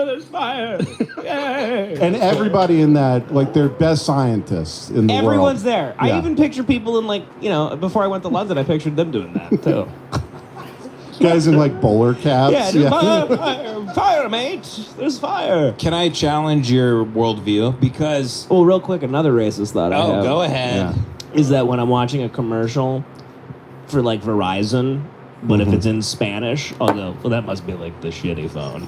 there's fire. Yay. And everybody in that, like, they're best scientists in the world. Everyone's there. Yeah. I even picture people in, like, before I went to London, I pictured them doing that, too. Guys in, like, bowler caps. Fire, mate. There's fire. Can I challenge your worldview? Because... Well, real quick, another racist thought I have. Oh, go ahead. Yeah. Is that when I'm watching a commercial for, like, Verizon, but if it's in Spanish, I'll go, well, that must be, like, the shitty phone.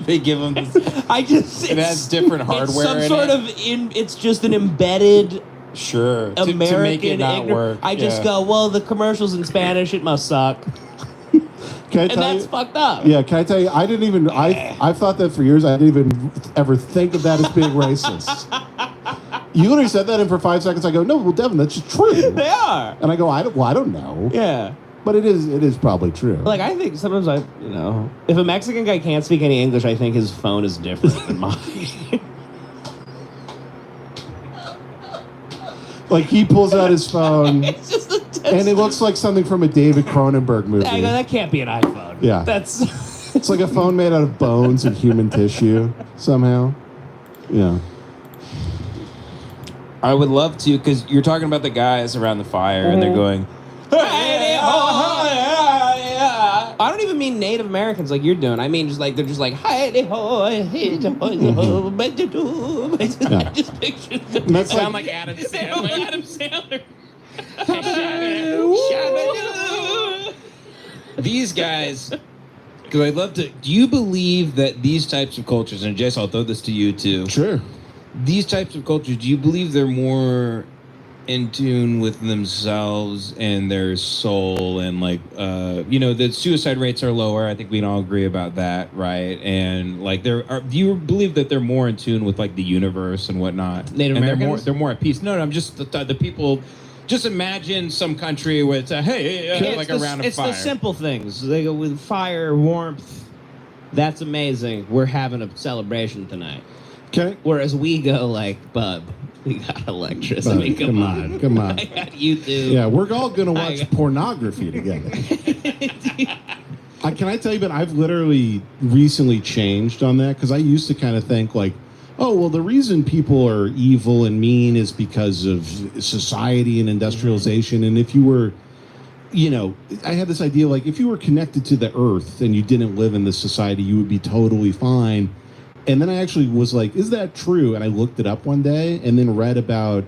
They give them this... It has different hardware It's some sort of... It's just an embedded... Sure. American to make it not work. I just go, well, the commercial's in Spanish, it must suck. And that's fucked up. Yeah, can I tell you, I didn't even, I've thought that for years, I didn't even ever think of that as being racist. You literally said that, and for 5 seconds I go, no, well, Devin, that's just true. They are. And I go, I don't know. Yeah. But it is probably true. Like, I think sometimes if a Mexican guy can't speak any English, I think his phone is different than mine. Like, he pulls out his phone, It's just and it looks like something from a David Cronenberg movie. I go, that can't be an iPhone. Yeah. That's... It's like a phone made out of bones and human tissue, somehow. Yeah. I would love to, because you're talking about the guys around the fire, and they're going... I don't even mean Native Americans like you're doing. I mean just like they're just like I just picture them. And that's Sound like Adam Sandler. Adam Sandler. These guys, because I'd love to. Do you believe that these types of cultures, and Jess, I'll throw this to you too. Sure. These types of cultures, do you believe they're more in tune with themselves and their soul, and like the suicide rates are lower? I think we can all agree about that, right? And like do you believe that they're more in tune with like the universe and whatnot? Native and Americans? they're more at peace. No, I'm just the people. Just imagine some country where it's around a fire. It's the simple things. They go with fire, warmth. That's amazing. We're having a celebration tonight. Okay. Whereas we go like, bub, we got electricity. Come on. I got YouTube. Yeah, we're all going to watch pornography together. Can I tell you, but I've literally recently changed on that, because I used to kind of think like, oh, well, the reason people are evil and mean is because of society and industrialization. And if you were, I had this idea, like, if you were connected to the earth and you didn't live in this society, you would be totally fine. And then I actually was like, is that true? And I looked it up one day and then read about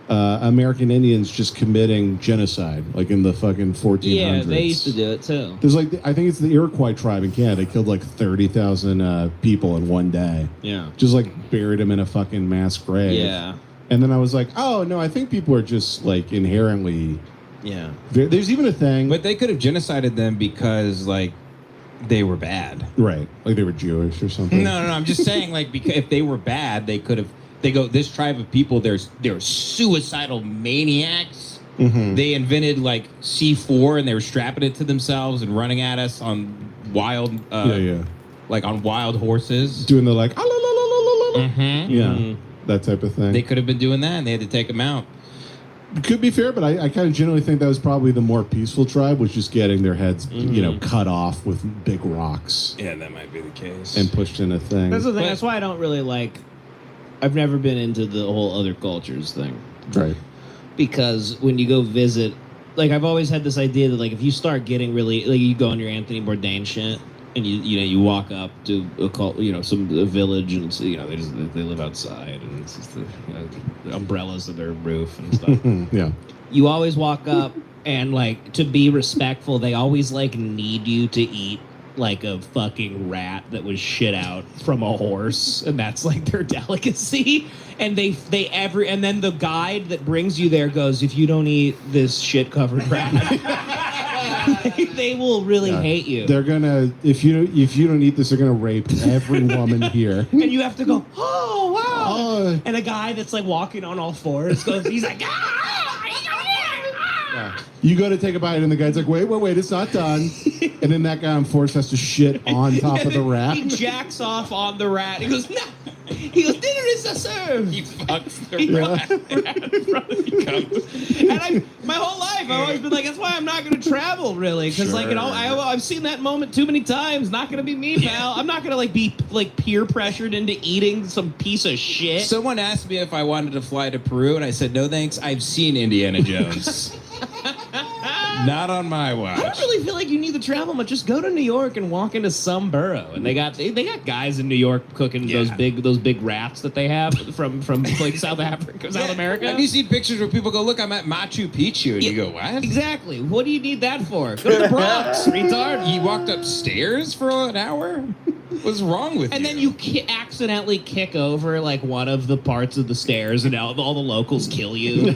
American Indians just committing genocide, like in the fucking 1400s. Yeah, they used to do it too. There's like, I think it's the Iroquois tribe in Canada. They killed like 30,000 people in one day. Yeah. Just like buried them in a fucking mass grave. Yeah. And then I was like, oh, no, I think people are just like inherently... Yeah. There's even a thing... But they could have genocided them because like they were bad. Right. Like they were Jewish or something. No. I'm just saying, like, because if they were bad, they could have. They go, this tribe of people, they're suicidal maniacs. Mm-hmm. They invented like C4 and they were strapping it to themselves and running at us on wild, like on wild horses, doing the like, mm-hmm. yeah, mm-hmm. that type of thing. They could have been doing that, and they had to take them out. Could be fair, but I kind of generally think that was probably the more peaceful tribe, was just getting their heads, cut off with big rocks. Yeah, that might be the case. And pushed in a thing. That's the thing. That's why I don't really like. I've never been into the whole other cultures thing. Right. Because when you go visit, like, I've always had this idea that, like, if you start getting really, like, you go on your Anthony Bourdain shit, and you walk up to a village, and it's, they live outside, and it's just the umbrellas of their roof and stuff. Yeah. You always walk up, and like, to be respectful, they always like need you to eat like a fucking rat that was shit out from a horse, and that's like their delicacy. And and then the guide that brings you there goes, if you don't eat this shit covered rat, they will really hate you. They're gonna, if you don't eat this, they're gonna rape every woman here. And you have to go, oh wow. And a guy that's like walking on all fours goes, he's like, Yeah. You go to take a bite, and the guy's like, wait, it's not done. And then that guy on force has to shit on top of the rat. He jacks off on the rat. He goes, no. He goes, dinner is a serve. He fucks the rat in front of you. And my whole life, I've always been like, that's why I'm not going to travel, really. Because, like, you know, I've seen that moment too many times. Not going to be me, pal. I'm not going to, like, be, like, peer pressured into eating some piece of shit. Someone asked me if I wanted to fly to Peru, and I said, no thanks. I've seen Indiana Jones. Not on my watch. I don't really feel like you need to travel much. Just go to New York and walk into some borough, and they got guys in New York cooking those big rats that they have from like South Africa, South America. Have you seen pictures where people go, look, I'm at Machu Picchu, and you go, what? Exactly. What do you need that for? Go to the Bronx, retard. You walked upstairs for an hour? What's wrong with you? And then you accidentally kick over like one of the parts of the stairs, and all the locals kill you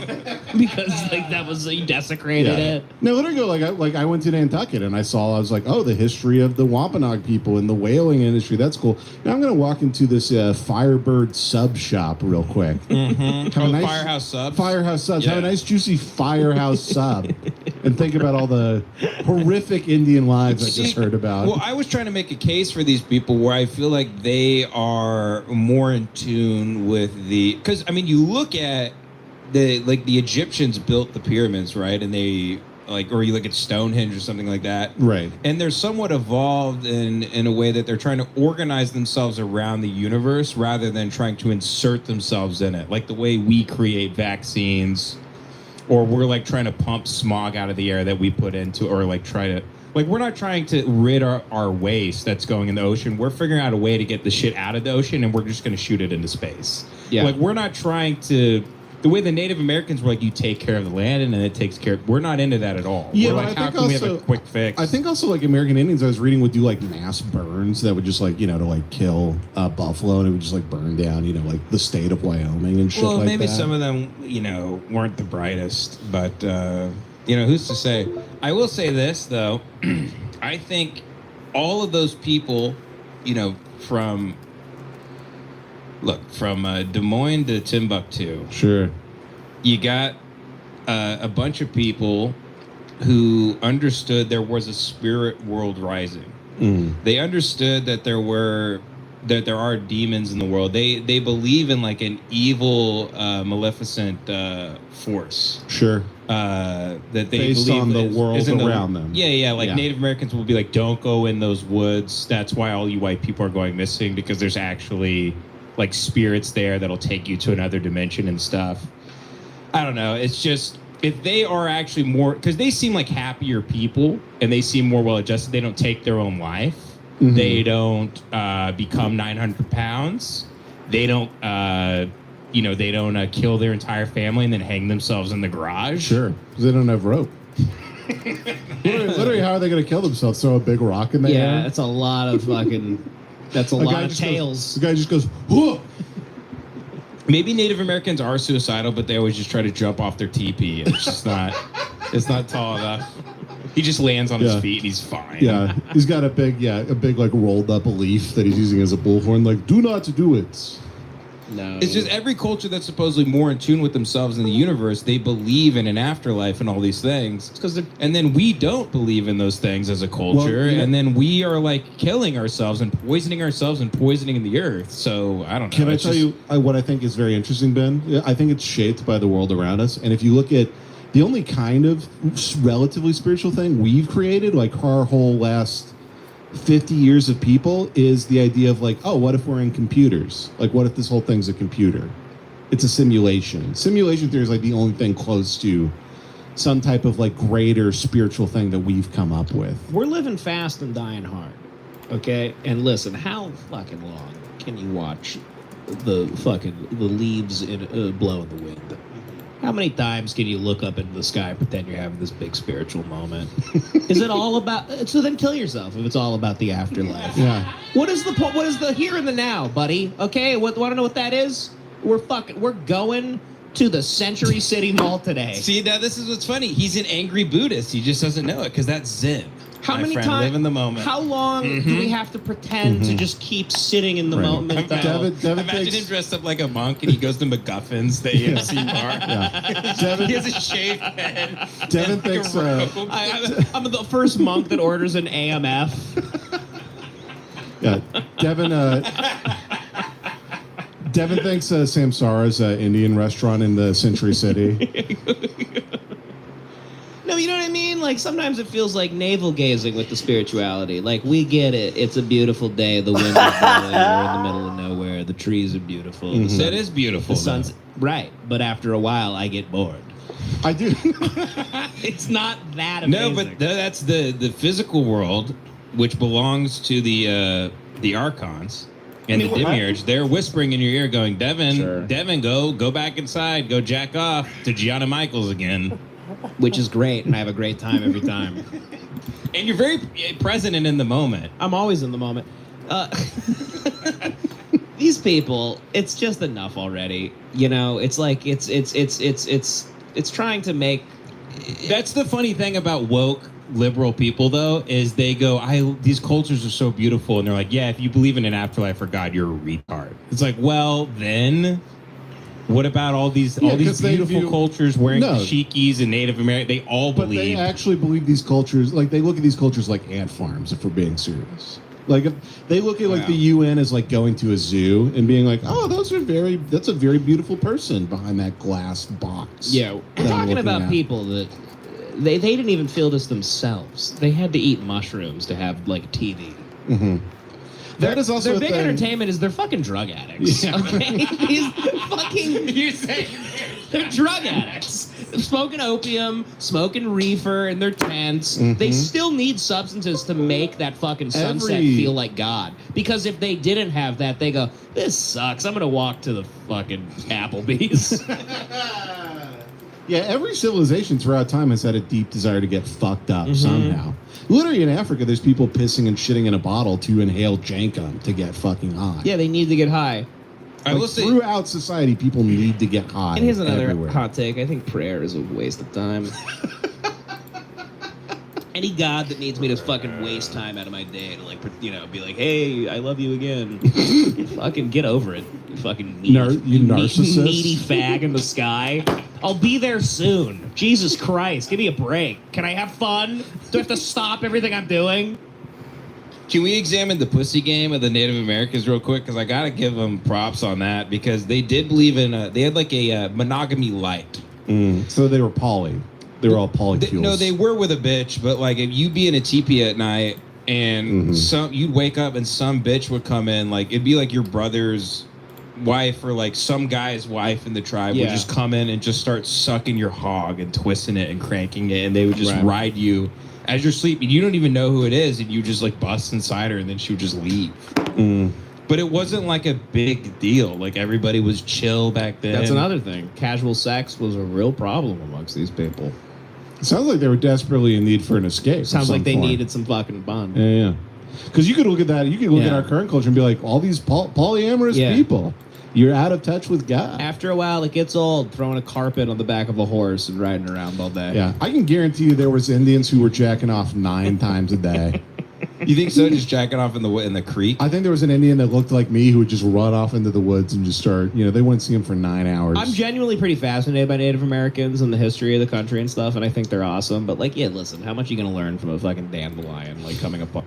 because like that was you desecrated it. No, let her go. Like I went to Nantucket and I was like, oh, the history of the Wampanoag people and the whaling industry. That's cool. Now I'm gonna walk into this Firebird sub shop real quick. Mm-hmm. Firehouse Subs. Firehouse Subs. Yeah. Have a nice juicy Firehouse sub, and think about all the horrific Indian lives I just heard about. Well, I was trying to make a case for these people where I feel like they are more in tune with because I mean, you look at the Egyptians built the pyramids, right? And they or you look at Stonehenge or something like that, right? And they're somewhat evolved in a way that they're trying to organize themselves around the universe rather than trying to insert themselves in it, like the way we create vaccines, or we're like trying to pump smog out of the air that we put into, or like try to. Like, we're not trying to rid our waste that's going in the ocean. We're figuring out a way to get the shit out of the ocean, and we're just going to shoot it into space. Yeah. Like, we're not trying to... The way the Native Americans were like, you take care of the land, and then it takes care of... We're not into that at all. Yeah, we're like, how can we have a quick fix? I think also, like, American Indians, I was reading, would do, like, mass burns that would just, like, you know, to, like, kill buffalo, and it would just, like, burn down, you know, like, the state of Wyoming and shit like that. Well, maybe some of them, you know, weren't the brightest, but, you know, who's to say? I will say this, though... I think all of those people, you know, from Des Moines to Timbuktu. Sure. You got a bunch of people who understood there was a spirit world rising. They understood that there are demons in the world. They believe in like an evil, maleficent force. Sure. That they based believe on the world around them. Yeah. Like Native Americans will be like, don't go in those woods. That's why all you white people are going missing, because there's actually like spirits there that'll take you to another dimension and stuff. I don't know. It's just, if they are actually more, because they seem like happier people and they seem more well adjusted. They don't take their own life. Mm-hmm. They don't become 900 pounds. They don't. They don't kill their entire family and then hang themselves in the garage. Sure, because they don't have rope. literally, how are they going to kill themselves? Throw a big rock in the air? Yeah, that's a lot of fucking... That's a lot of tails. The guy just goes, whoa! Maybe Native Americans are suicidal, but they always just try to jump off their teepee, and it's just not... It's not tall enough. He just lands on his feet and he's fine. Yeah, he's got a big like rolled up leaf that he's using as a bullhorn. Like, do not do it. No. It's just every culture that's supposedly more in tune with themselves in the universe, they believe in an afterlife and all these things. And then we don't believe in those things as a culture, and then we are like killing ourselves and poisoning the earth. So I don't know. Can I tell you what I think is very interesting, Ben? I think it's shaped by the world around us. And if you look at the only kind of relatively spiritual thing we've created, like our whole last 50 years of people, is the idea of like, oh, what if we're in computers? Like, what if this whole thing's a computer? It's a simulation. Simulation theory is like the only thing close to some type of like greater spiritual thing that we've come up with. We're living fast and dying hard, okay? And listen, how fucking long can you watch the leaves blow in the wind? How many times can you look up into the sky and pretend you're having this big spiritual moment? Is it all about... So then kill yourself if it's all about the afterlife. Yeah. What is the here and the now, buddy? Okay, want to know what that is? We're going to the Century City Mall today. See, now this is what's funny. He's an angry Buddhist. He just doesn't know it because that's Zen. How many times? Live in the moment. How long do we have to pretend to just keep sitting in the moment? Imagine him dressed up like a monk and he goes to MacGuffin's, the AMC bar. Yeah. He has a shaved head. Devin thinks I'm the first monk that orders an AMF. Yeah, Devin. Devin thinks Samsara's an Indian restaurant in the Century City. No, you know what I mean? Like, sometimes it feels like navel gazing with the spirituality. Like, we get it. It's a beautiful day. The wind is blowing. We're in the middle of nowhere. The trees are beautiful. Mm-hmm. That is beautiful. The sun's... Right. But after a while, I get bored. I do. It's not that amazing. No, but that's the physical world, which belongs to the archons and the demiurge. They're whispering in your ear, going, "Devin, Sure. Devin, go back inside, go jack off to Gianna Michaels again." Which is great, and I have a great time every time. And you're very present and in the moment. I'm always in the moment. These people, it's just enough already. You know, it's like it's trying to make. That's the funny thing about woke liberal people, though, is they go, these cultures are so beautiful, and they're like, yeah, if you believe in an afterlife or God, you're a retard. It's like, well, then what about all these beautiful cultures wearing dashikis and Native American? They all believe. But they actually believe these cultures, like they look at these cultures like ant farms, if we're being serious. Like if they look at like the UN as like going to a zoo and being like, oh, that's a very beautiful person behind that glass box. Yeah, we're talking about people that they didn't even feel this themselves. They had to eat mushrooms to have like TV. Mm-hmm. That is also their big entertainment is they're fucking drug addicts. Yeah. Okay, you're saying they're drug addicts, smoking opium, smoking reefer in their tents. Mm-hmm. They still need substances to make that fucking sunset feel like God. Because if they didn't have that, they go, "This sucks. I'm gonna walk to the fucking Applebee's." Yeah, every civilization throughout time has had a deep desire to get fucked up somehow. Literally in Africa, there's people pissing and shitting in a bottle to inhale jankum to get fucking high. Yeah, they need to get high. I will say, throughout society, people need to get high. And here's another everywhere. hot take. I think prayer is a waste of time. Any god that needs me to fucking waste time out of my day to like, you know, be like, hey, I love you again. Fucking get over it. You fucking narcissist. needy fag in the sky. I'll be there soon. Jesus Christ, give me a break. Can I have fun? Do I have to stop everything I'm doing? can we examine the pussy game of the Native Americans real quick? Because I gotta give them props on that because they did believe in they had like a monogamy light. So they were poly. They were all polycules. No, they were with a bitch, but like if you be in a teepee at night and you'd wake up and some bitch would come in, like it'd be like your brother's wife or like some guy's wife in the tribe would just come in and just start sucking your hog and twisting it and cranking it, and they would just ride you as you're sleeping. You don't even know who it is, and you just like bust inside her, and then she would just leave. But it wasn't like a big deal. Like everybody was chill back then. That's another thing. Casual sex was a real problem amongst these people. It sounds like they were desperately in need for an escape. Sounds like they needed some fucking bond. Yeah. Because you could look at that. You could look at our current culture and be like, all these polyamorous people. You're out of touch with God. After a while, it gets old throwing a carpet on the back of a horse and riding around all day. Yeah, I can guarantee you there was Indians who were jacking off 9 times a day. You think so? Just jacking off in the creek? I think there was an Indian that looked like me who would just run off into the woods and just start, they wouldn't see him for 9 hours. I'm genuinely pretty fascinated by Native Americans and the history of the country and stuff, and I think they're awesome. But, listen, how much are you going to learn from a fucking dandelion, coming apart?